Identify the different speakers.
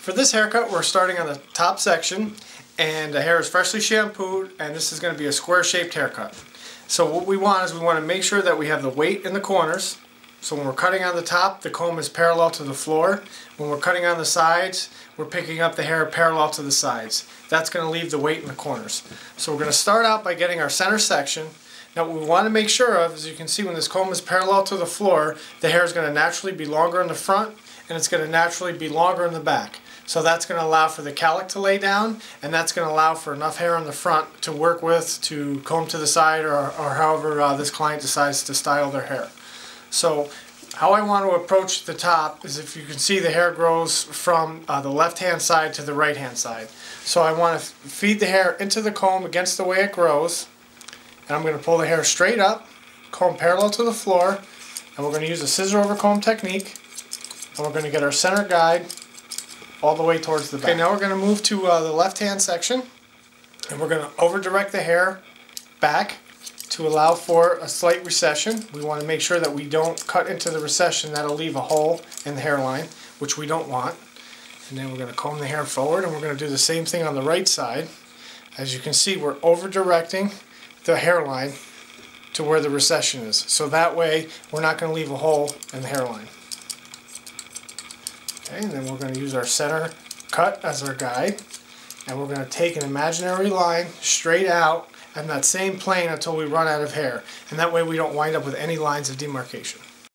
Speaker 1: For this haircut, we're starting on the top section, and the hair is freshly shampooed, and this is going to be a square-shaped haircut. So what we want is we want to make sure that we have the weight in the corners. So when we're cutting on the top, the comb is parallel to the floor. When we're cutting on the sides, we're picking up the hair parallel to the sides. That's going to leave the weight in the corners. So we're going to start out by getting our center section. Now what we want to make sure of, as you can see, when this comb is parallel to the floor, the hair is going to naturally be longer in the front, and it's going to naturally be longer in the back. So that's going to allow for the cowlick to lay down, and that's going to allow for enough hair in the front to work with to comb to the side, or however this client decides to style their hair. So how I want to approach the top is, if you can see, the hair grows from the left hand side to the right hand side. So I want to feed the hair into the comb against the way it grows, and I'm going to pull the hair straight up, comb parallel to the floor, and we're going to use a scissor over comb technique, and we're going to get our center guide all the way towards the back. Okay, now we're going to move to the left hand section, and we're going to over direct the hair back to allow for a slight recession. We want to make sure that we don't cut into the recession. That'll leave a hole in the hairline, which we don't want. And then we're going to comb the hair forward, and we're going to do the same thing on the right side. As you can see, we're over directing the hairline to where the recession is. So that way we're not going to leave a hole in the hairline. Okay, and then we're going to use our center cut as our guide, and we're going to take an imaginary line straight out on that same plane until we run out of hair, and that way we don't wind up with any lines of demarcation.